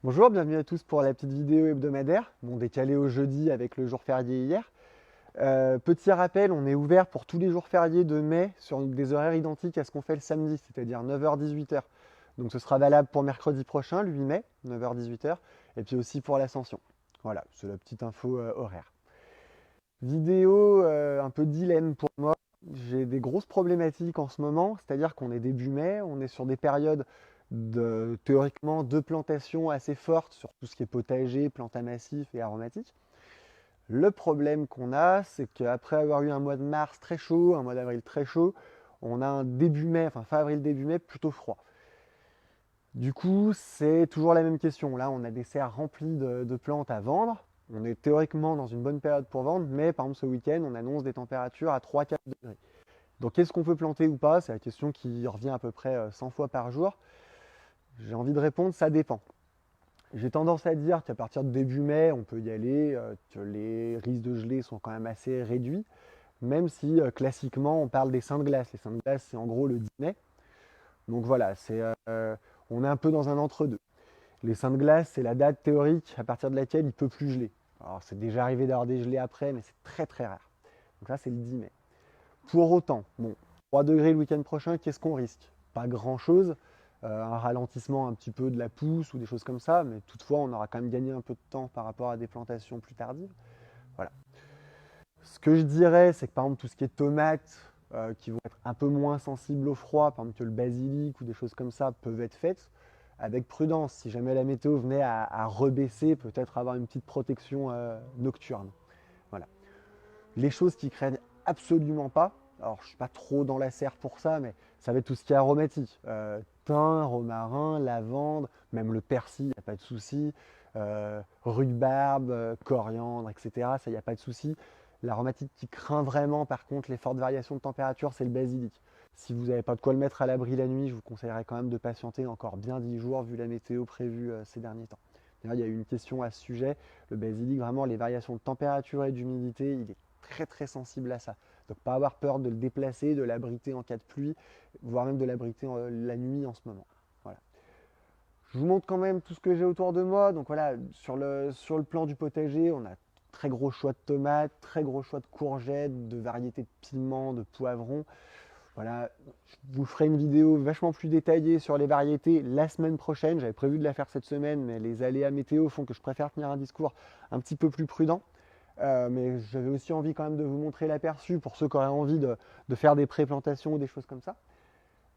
Bonjour, bienvenue à tous pour la petite vidéo hebdomadaire, bon décalé au jeudi avec le jour férié hier. Petit rappel, on est ouvert pour tous les jours fériés de mai sur des horaires identiques à ce qu'on fait le samedi, c'est-à-dire 9h-18h. Donc ce sera valable pour mercredi prochain, le 8 mai, 9h-18h, et puis aussi pour l'Ascension. Voilà, c'est la petite info horaire. Vidéo un peu dilemme pour moi. J'ai des grosses problématiques en ce moment, c'est-à-dire qu'on est début mai, on est sur des périodes théoriquement de plantation assez fortes sur tout ce qui est potager, plantes à massif et aromatique. Le problème qu'on a, c'est qu'après avoir eu un mois de mars très chaud, un mois d'avril très chaud, on a un début mai, enfin fin avril, début mai plutôt froid. Du coup, c'est toujours la même question. Là, on a des serres remplies de plantes à vendre. On est théoriquement dans une bonne période pour vendre, mais par exemple ce week-end, on annonce des températures à 3-4 degrés. Donc est-ce qu'on peut planter ou pas? C'est la question qui revient à peu près 100 fois par jour. J'ai envie de répondre, ça dépend. J'ai tendance à dire qu'à partir de début mai, on peut y aller, que les risques de gelée sont quand même assez réduits, même si classiquement on parle des seins de glace. Les seins de glace, c'est en gros le 10 mai. Donc voilà, on est un peu dans un entre-deux. Les seins de glace, c'est la date théorique à partir de laquelle il ne peut plus geler. Alors c'est déjà arrivé d'avoir des gelées après, mais c'est très très rare. Donc là, c'est le 10 mai. Pour autant, bon, 3 degrés le week-end prochain, qu'est-ce qu'on risque? Pas grand-chose. Un ralentissement un petit peu de la pousse ou des choses comme ça, mais toutefois, on aura quand même gagné un peu de temps par rapport à des plantations plus tardives. Voilà. Ce que je dirais, c'est que par exemple, tout ce qui est tomates, qui vont être un peu moins sensibles au froid, par exemple que le basilic ou des choses comme ça, peuvent être faites avec prudence. Si jamais la météo venait à rebaisser, peut-être avoir une petite protection nocturne. Voilà. Les choses qui craignent absolument pas, alors je ne suis pas trop dans la serre pour ça, mais ça va être tout ce qui est aromatique. Thym, romarin, lavande, même le persil, il n'y a pas de souci. Rhubarbe, coriandre, etc. Ça, il n'y a pas de souci. L'aromatique qui craint vraiment, par contre, les fortes variations de température, c'est le basilic. Si vous n'avez pas de quoi le mettre à l'abri la nuit, je vous conseillerais quand même de patienter encore bien 10 jours vu la météo prévue ces derniers temps. D'ailleurs, il y a eu une question à ce sujet. Le basilic, vraiment, les variations de température et d'humidité, il est très très sensible à ça. Donc pas avoir peur de le déplacer, de l'abriter en cas de pluie, voire même de l'abriter la nuit en ce moment. Voilà. Je vous montre quand même tout ce que j'ai autour de moi. Donc voilà, sur le plan du potager, on a très gros choix de tomates, très gros choix de courgettes, de variétés de piments, de poivrons. Voilà, je vous ferai une vidéo vachement plus détaillée sur les variétés la semaine prochaine. J'avais prévu de la faire cette semaine, mais les aléas météo font que je préfère tenir un discours un petit peu plus prudent. Mais j'avais aussi envie quand même de vous montrer l'aperçu pour ceux qui auraient envie de faire des pré-plantations ou des choses comme ça.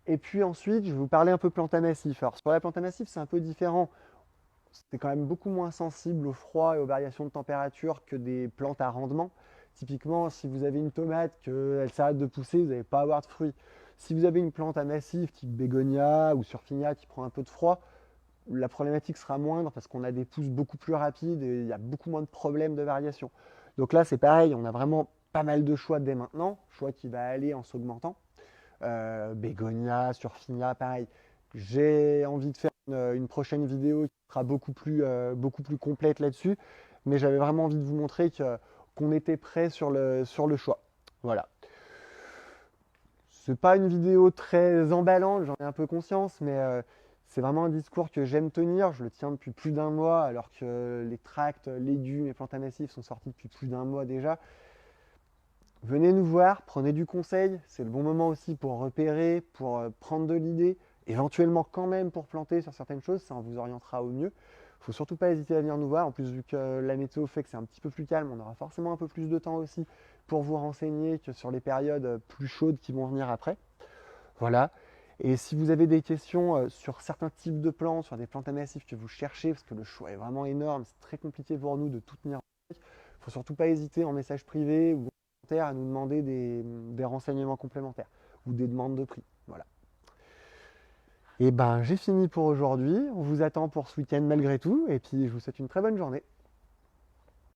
Et puis ensuite, je vais vous parler un peu plante à massif. Alors sur la plante à massif, c'est un peu différent. C'est quand même beaucoup moins sensible au froid et aux variations de température que des plantes à rendement. Typiquement, si vous avez une tomate, qu'elle s'arrête de pousser, vous n'allez pas avoir de fruits. Si vous avez une plante à massif type bégonia ou surfinia qui prend un peu de froid, la problématique sera moindre parce qu'on a des pousses beaucoup plus rapides et il y a beaucoup moins de problèmes de variation. Donc là, c'est pareil, on a vraiment pas mal de choix dès maintenant, choix qui va aller en s'augmentant. Bégonia, surfinia, pareil. J'ai envie de faire une prochaine vidéo qui sera beaucoup plus complète là-dessus, mais j'avais vraiment envie de vous montrer qu'on était prêt sur le choix. Voilà. C'est pas une vidéo très emballante, j'en ai un peu conscience, mais c'est vraiment un discours que j'aime tenir. Je le tiens depuis plus d'un mois, alors que les tracts, légumes et plantes à massif sont sortis depuis plus d'un mois déjà. Venez nous voir, prenez du conseil. C'est le bon moment aussi pour repérer, pour prendre de l'idée, éventuellement quand même pour planter sur certaines choses, ça vous orientera au mieux. Il ne faut surtout pas hésiter à venir nous voir. En plus, vu que la météo fait que c'est un petit peu plus calme, on aura forcément un peu plus de temps aussi pour vous renseigner que sur les périodes plus chaudes qui vont venir après. Voilà. Et si vous avez des questions sur certains types de plantes, sur des plantes à massifs que vous cherchez, parce que le choix est vraiment énorme, c'est très compliqué pour nous de tout tenir en tête, il ne faut surtout pas hésiter en message privé ou en commentaire à nous demander des renseignements complémentaires ou des demandes de prix. Voilà. Et ben j'ai fini pour aujourd'hui. On vous attend pour ce week-end malgré tout, et puis je vous souhaite une très bonne journée.